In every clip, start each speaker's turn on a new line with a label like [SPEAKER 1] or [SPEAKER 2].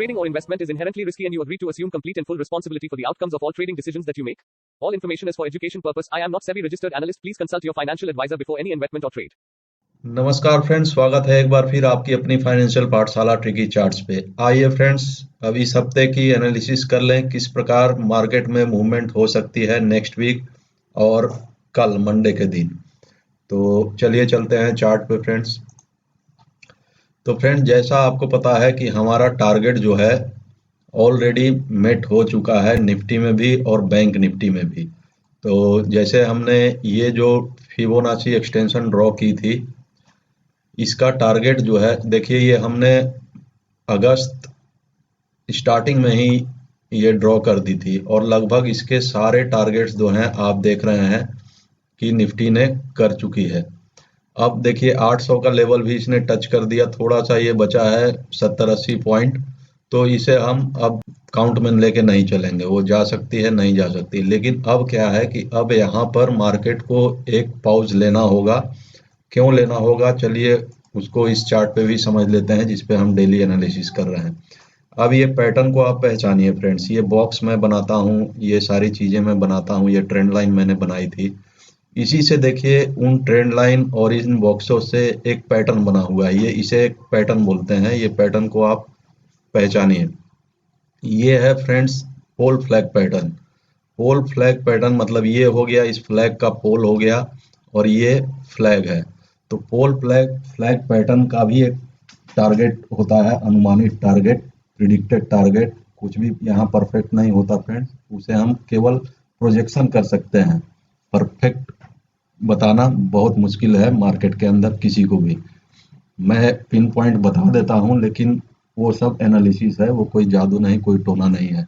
[SPEAKER 1] Trading or investment is inherently risky and you agree to assume complete and full responsibility for the outcomes of all trading decisions that you make. All information is for education purpose. I am not SEBI registered analyst. Please consult your financial advisor before any investment or trade.
[SPEAKER 2] नमस्कार friends, स्वागत है एक बार फिर आपकी अपनी financial पाठशाला tricky charts पे। आइए फ्रेंड्स, अब इस हफ्ते की एनालिसिस कर लें किस प्रकार मार्केट में मूवमेंट हो सकती है नेक्स्ट वीक और कल मंडे के दिन। तो चलिए चलते हैं चार्ट पे फ्रेंड्स। तो फ्रेंड्स, जैसा आपको पता है कि हमारा टारगेट जो है ऑलरेडी मेट हो चुका है निफ्टी में भी और बैंक निफ्टी में भी। तो जैसे हमने ये जो फिबोनाची एक्सटेंशन ड्रॉ की थी, इसका टारगेट जो है, देखिए ये हमने अगस्त स्टार्टिंग में ही ये ड्रॉ कर दी थी और लगभग इसके सारे टारगेट्स जो हैं आप देख रहे हैं कि निफ्टी ने कर चुकी है। अब देखिए 800 का लेवल भी इसने टच कर दिया, थोड़ा सा ये बचा है 70-80 पॉइंट, तो इसे हम अब काउंट में लेके नहीं चलेंगे, वो जा सकती है नहीं जा सकती। लेकिन अब क्या है कि अब यहाँ पर मार्केट को एक पॉज लेना होगा। क्यों लेना होगा, चलिए उसको इस चार्ट पे भी समझ लेते हैं जिस पे हम डेली एनालिसिस कर रहे हैं। अब ये पैटर्न को आप पहचानिए फ्रेंड्स, ये बॉक्स मैं बनाता हूँ, ये सारी चीजें मैं बनाता हूँ, ये ट्रेंड लाइन मैंने बनाई थी। इसी से देखिए उन ट्रेंड लाइन और इन बॉक्सों से एक पैटर्न बना हुआ है, ये इसे एक पैटर्न बोलते हैं। ये पैटर्न को आप पहचानिए। ये है फ्रेंड्स पोल फ्लैग पैटर्न। पोल फ्लैग पैटर्न मतलब ये हो गया, इस फ्लैग का पोल हो गया और ये फ्लैग है। तो पोल फ्लैग पैटर्न का भी एक टारगेट होता है, अनुमानित टारगेट, प्रिडिक्टेड टारगेट। कुछ भी यहाँ परफेक्ट नहीं होता फ्रेंड्स, उसे हम केवल प्रोजेक्शन कर सकते हैं। परफेक्ट बताना बहुत मुश्किल है मार्केट के अंदर किसी को भी। मैं पिन पॉइंट बता देता हूँ, लेकिन वो सब एनालिसिस है, वो कोई जादू नहीं, कोई टोना नहीं है।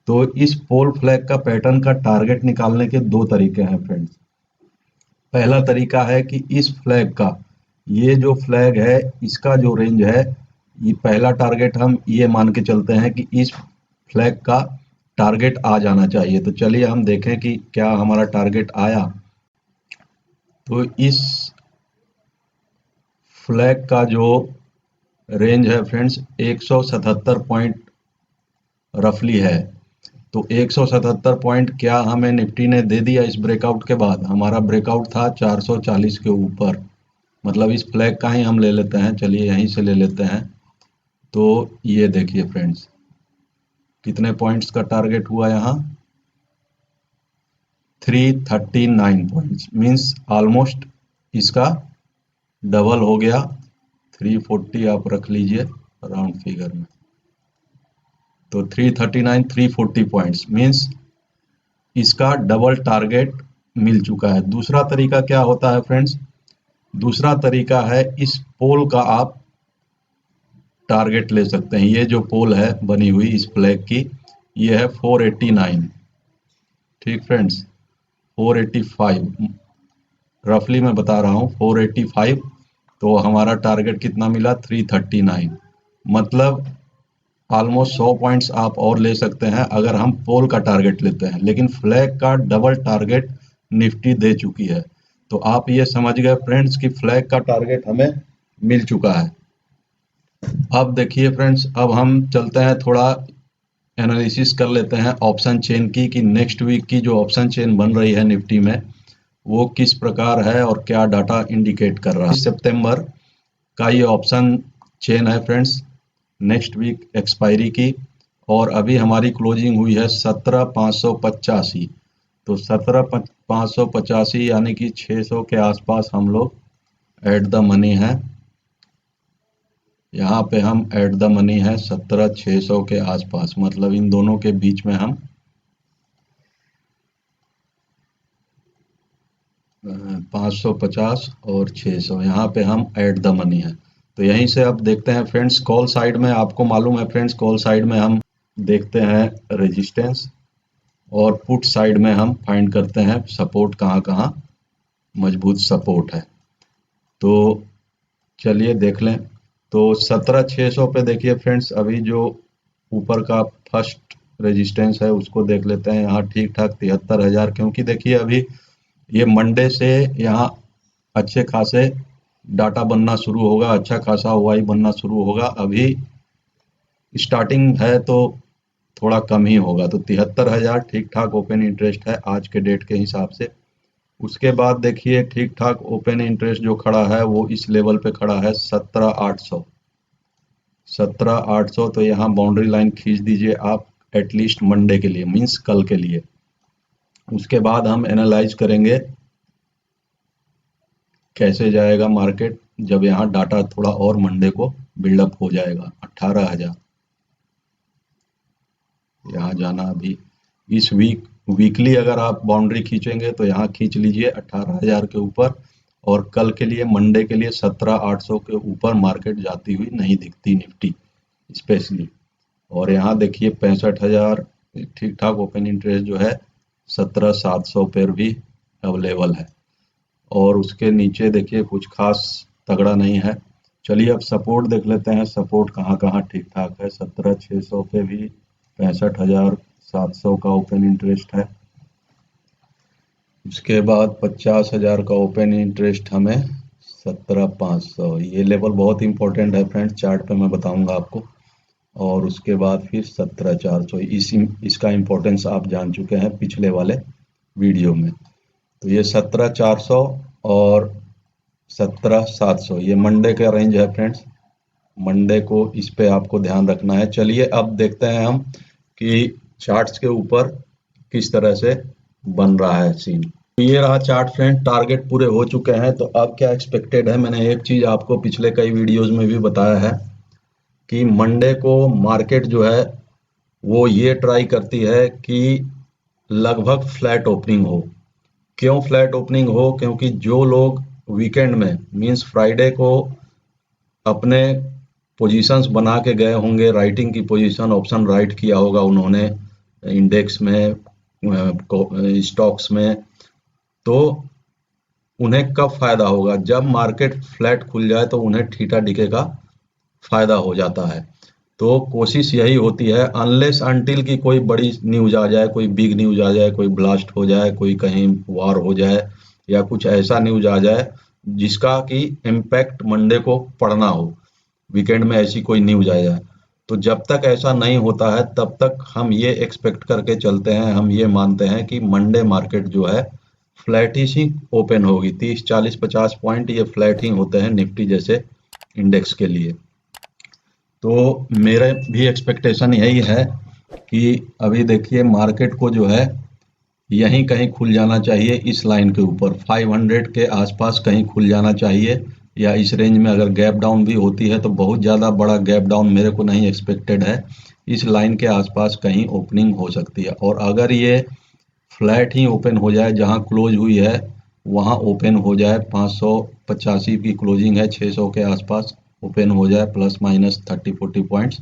[SPEAKER 2] तो इस पोल फ्लैग का पैटर्न का टारगेट निकालने के दो तरीके हैं फ्रेंड्स। पहला तरीका है कि इस फ्लैग का, ये जो फ्लैग है इसका जो रेंज है, ये पहला टारगेट हम ये मान के चलते हैं कि इस फ्लैग का टारगेट आ जाना चाहिए। तो चलिए हम देखें कि क्या हमारा टारगेट आया। तो इस फ्लैग का जो रेंज है फ्रेंड्स 177 पॉइंट रफली है। तो 177 पॉइंट क्या हमें निफ्टी ने दे दिया इस ब्रेकआउट के बाद। हमारा ब्रेकआउट था 440 के ऊपर, मतलब इस फ्लैग का ही हम ले लेते हैं, चलिए यहीं से ले लेते हैं। तो ये देखिए फ्रेंड्स कितने पॉइंट्स का टारगेट हुआ यहाँ, 339 पॉइंट्स, मीन्स ऑलमोस्ट इसका डबल हो गया। 340 आप रख लीजिए राउंड फिगर में। तो 339 340 पॉइंट्स मीन्स इसका डबल टारगेट मिल चुका है। दूसरा तरीका क्या होता है फ्रेंड्स, दूसरा तरीका है इस पोल का आप टारगेट ले सकते हैं। ये जो पोल है बनी हुई इस फ्लैग की, ये है 489, ठीक फ्रेंड्स, 485 रफली मैं बता रहा हूँ, 485। तो हमारा टारगेट कितना मिला, 339, मतलब ऑलमोस्ट 100 पॉइंट्स आप और ले सकते हैं अगर हम पोल का टारगेट लेते हैं। लेकिन फ्लैग का डबल टारगेट निफ्टी दे चुकी है। तो आप ये समझ गए फ्रेंड्स कि फ्लैग का टारगेट हमें मिल चुका है। अब देखिए फ्रेंड्स, अब हम चलते हैं थोड़ा एनालिसिस कर लेते हैं ऑप्शन चेन की, कि नेक्स्ट वीक की जो ऑप्शन चेन बन रही है निफ्टी में वो किस प्रकार है और क्या डाटा इंडिकेट कर रहा है। सितंबर का ये ऑप्शन चेन है फ्रेंड्स, नेक्स्ट वीक एक्सपायरी की, और अभी हमारी क्लोजिंग हुई है 17,585। तो 17,585 यानी कि 600 के आसपास हम लोग एट द मनी है। यहाँ पे हम एट द मनी है 17,600 के आसपास, मतलब इन दोनों के बीच में हम 550 और 600, यहाँ पे हम एट द मनी है। तो यहीं से अब देखते हैं फ्रेंड्स, कॉल साइड में आपको मालूम है फ्रेंड्स, कॉल साइड में हम देखते हैं रेजिस्टेंस और पुट साइड में हम फाइंड करते हैं सपोर्ट, कहाँ कहाँ मजबूत सपोर्ट है। तो चलिए देख लें। तो 17,600 पे देखिए फ्रेंड्स, अभी जो ऊपर का फर्स्ट रेजिस्टेंस है उसको देख लेते हैं। यहाँ ठीक ठाक 73,000, क्योंकि देखिए अभी ये मंडे से यहाँ अच्छे खासे डाटा बनना शुरू होगा, अच्छा खासा वाई बनना शुरू होगा। अभी स्टार्टिंग है तो थोड़ा कम ही होगा, तो 73,000 ठीक ठाक ओपन इंटरेस्ट है आज के डेट के हिसाब से। उसके बाद देखिए ठीक ठाक ओपन इंटरेस्ट जो खड़ा है वो इस लेवल पे खड़ा है 17,800। 17,800 तो यहाँ बाउंड्री लाइन खींच दीजिए आप एटलीस्ट मंडे के लिए, मीन्स कल के लिए। उसके बाद हम एनालाइज करेंगे कैसे जाएगा मार्केट जब यहाँ डाटा थोड़ा और मंडे को बिल्डअप हो जाएगा। 18,000 यहाँ जाना अभी इस वीकली अगर आप बाउंड्री खींचेंगे तो यहाँ खींच लीजिए 18,000 के ऊपर, और कल के लिए मंडे के लिए 17,800 के ऊपर मार्केट जाती हुई नहीं दिखती निफ्टी स्पेशली। और यहाँ देखिए 65,000 ठीक ठाक ओपन इंटरेस्ट जो है 17,700 पर भी अवेलेबल है, और उसके नीचे देखिए कुछ खास तगड़ा नहीं है। चलिए अब सपोर्ट देख लेते हैं, सपोर्ट कहाँ कहाँ ठीक ठाक है। 17,600 पे भी 65,700 का ओपन इंटरेस्ट है। उसके बाद 50,000 का ओपन इंटरेस्ट हमें 17,500, ये लेवल बहुत इंपॉर्टेंट है फ्रेंड्स, चार्ट पे मैं बताऊंगा आपको। और उसके बाद फिर 17,400, इसका इम्पोर्टेंस आप जान चुके हैं पिछले वाले वीडियो में। तो ये 17,400 और 17,700 ये मंडे का रेंज है फ्रेंड्स, मंडे को इस पे आपको ध्यान रखना है। चलिए अब देखते हैं हम कि चार्ट्स के ऊपर किस तरह से बन रहा है सीन। तो ये रहा चार्ट फ्रेंड, टारगेट पूरे हो चुके हैं, तो अब क्या एक्सपेक्टेड है। मैंने एक चीज आपको पिछले कई वीडियोस में भी बताया है कि मंडे को मार्केट जो है वो ये ट्राई करती है कि लगभग फ्लैट ओपनिंग हो। क्यों फ्लैट ओपनिंग हो? क्योंकि जो लोग वीकेंड में मींस फ्राइडे को अपने पोजीशंस बना के गए होंगे, राइटिंग की पोजीशन, ऑप्शन राइट किया होगा उन्होंने इंडेक्स में, स्टॉक्स में, तो उन्हें कब फायदा होगा? जब मार्केट फ्लैट खुल जाए तो उन्हें ठीठा डिके का फायदा हो जाता है। तो कोशिश यही होती है अनलेस अनटिल की कोई बड़ी न्यूज आ जाए, कोई बिग न्यूज आ जाए, कोई ब्लास्ट हो जाए, कोई कहीं वार हो जाए, या कुछ ऐसा न्यूज आ जाए जिसका कि इम्पैक्ट मंडे को पड़ना हो, वीकेंड में ऐसी कोई न्यूज आ जाए। तो जब तक ऐसा नहीं होता है तब तक हम ये एक्सपेक्ट करके चलते हैं, हम ये मानते हैं कि मंडे मार्केट जो है फ्लैट ही ओपन होगी। 30 40 50 पॉइंट ये फ्लैट ही होते हैं निफ्टी जैसे इंडेक्स के लिए। तो मेरा भी एक्सपेक्टेशन यही है कि अभी देखिए मार्केट को जो है यहीं कहीं खुल जाना चाहिए, इस लाइन के ऊपर 500 के आसपास कहीं खुल जाना चाहिए, या इस रेंज में अगर गैप डाउन भी होती है तो बहुत ज़्यादा बड़ा गैप डाउन मेरे को नहीं एक्सपेक्टेड है। इस लाइन के आसपास कहीं ओपनिंग हो सकती है, और अगर ये फ्लैट ही ओपन हो जाए, जहां क्लोज हुई है वहां ओपन हो जाए, 585 की क्लोजिंग है, 600 के आसपास ओपन हो जाए प्लस माइनस 30-40 पॉइंट्स,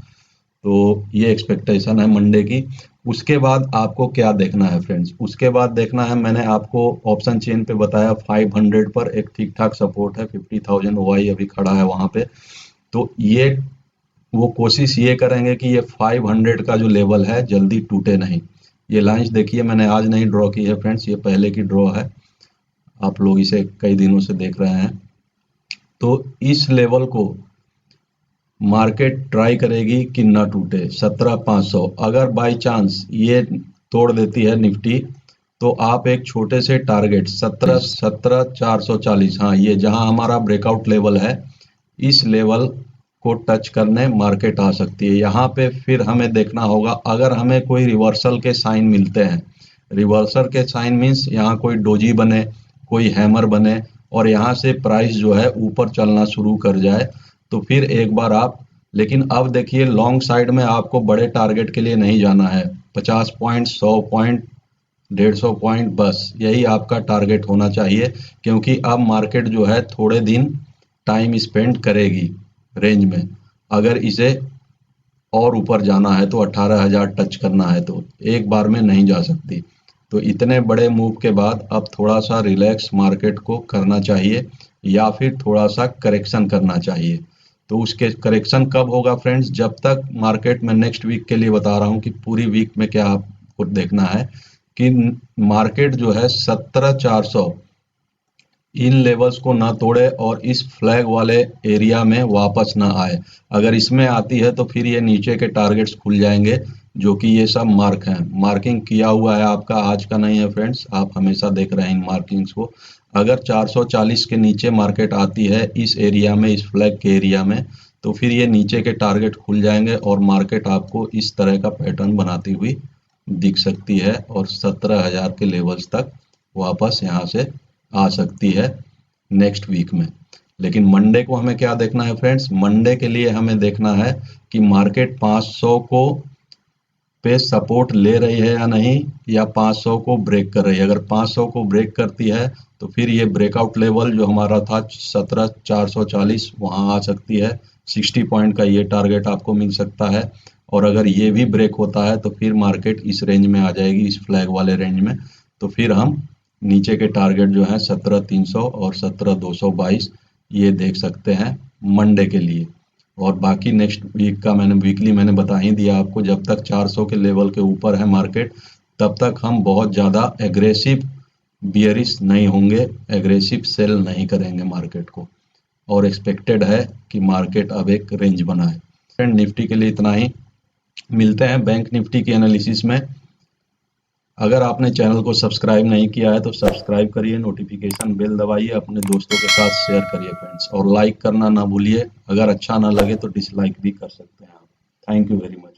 [SPEAKER 2] तो ये एक्सपेक्टेशन है मंडे की। उसके बाद आपको क्या देखना है फ्रेंड्स? उसके बाद देखना है, मैंने आपको ऑप्शन चेन पे बताया 500 पर एक ठीक ठाक सपोर्ट है, 50,000 OI अभी खड़ा है वहां पे। तो ये वो कोशिश ये करेंगे कि ये 500 का जो लेवल है जल्दी टूटे नहीं। ये लाइंस देखिए मैंने आज नहीं ड्रॉ की है फ्रेंड्स, ये पहले की ड्रॉ है, आप लोग इसे कई दिनों से देख रहे हैं। तो इस लेवल को मार्केट ट्राई करेगी कि ना टूटे, 17,500। अगर बाय चांस ये तोड़ देती है निफ्टी तो आप एक छोटे से टारगेट 17,440, हाँ ये जहां हमारा ब्रेकआउट लेवल है, इस लेवल को टच करने मार्केट आ सकती है। यहाँ पे फिर हमें देखना होगा, अगर हमें कोई रिवर्सल के साइन मिलते हैं, रिवर्सल के साइन मीन्स यहाँ कोई डोजी बने, कोई हैमर बने, और यहाँ से प्राइस जो है ऊपर चलना शुरू कर जाए, तो फिर एक बार आप, लेकिन अब देखिए लॉन्ग साइड में आपको बड़े टारगेट के लिए नहीं जाना है। 50 पॉइंट, 100 पॉइंट, 150 पॉइंट, बस यही आपका टारगेट होना चाहिए, क्योंकि अब मार्केट जो है थोड़े दिन टाइम स्पेंड करेगी रेंज में। अगर इसे और ऊपर जाना है तो 18,000 टच करना है तो एक बार में नहीं जा सकती। तो इतने बड़े मूव के बाद अब थोड़ा सा रिलैक्स मार्केट को करना चाहिए, या फिर थोड़ा सा करेक्शन करना चाहिए। तो उसके करेक्शन कब होगा फ्रेंड्स? जब तक मार्केट में नेक्स्ट वीक के लिए बता रहा हूँ कि पूरी वीक में क्या आपको देखना है कि मार्केट जो है 17,400 इन लेवल्स को ना तोड़े और इस फ्लैग वाले एरिया में वापस ना आए। अगर इसमें आती है तो फिर ये नीचे के टारगेट्स खुल जाएंगे, जो कि ये सब मार्क हैं, मार्किंग किया हुआ है आपका, आज का नहीं है फ्रेंड्स, आप हमेशा देख रहे हैं इन मार्किंग्स को। अगर 440 के नीचे मार्केट आती है इस एरिया में, इस फ्लैग के एरिया में, तो फिर ये नीचे के टारगेट खुल जाएंगे और मार्केट आपको इस तरह का पैटर्न बनाती हुई दिख सकती है और 17,000 के लेवल्स तक वापस यहाँ से आ सकती है नेक्स्ट वीक में। लेकिन मंडे को हमें क्या देखना है फ्रेंड्स? मंडे के लिए हमें देखना है कि मार्केट 500 को पे सपोर्ट ले रही है या नहीं, या 500 को ब्रेक कर रही है। अगर 500 को ब्रेक करती है तो फिर ये ब्रेकआउट लेवल जो हमारा था 17,440 वहाँ आ सकती है, 60 पॉइंट का ये टारगेट आपको मिल सकता है। और अगर ये भी ब्रेक होता है तो फिर मार्केट इस रेंज में आ जाएगी, इस फ्लैग वाले रेंज में। तो फिर हम नीचे के टारगेट जो है 17,300 और 17,222 ये देख सकते हैं मंडे के लिए। और बाकी नेक्स्ट वीक का मैंने बता ही दिया आपको, जब तक 400 के लेवल के ऊपर है मार्केट, तब तक हम बहुत ज़्यादा एग्रेसिव बियरिश नहीं होंगे, एग्रेसिव सेल नहीं करेंगे मार्केट को। और एक्सपेक्टेड है कि मार्केट अब एक रेंज बनाए। फ्रेंड, निफ्टी के लिए इतना ही। मिलते हैं बैंक निफ्टी की एनालिसिस में। अगर आपने चैनल को सब्सक्राइब नहीं किया है तो सब्सक्राइब करिए, नोटिफिकेशन बेल दबाइए, अपने दोस्तों के साथ शेयर करिए फ्रेंड्स, और लाइक करना ना भूलिए। अगर अच्छा ना लगे तो डिसलाइक भी कर सकते हैं आप। Thank you very much.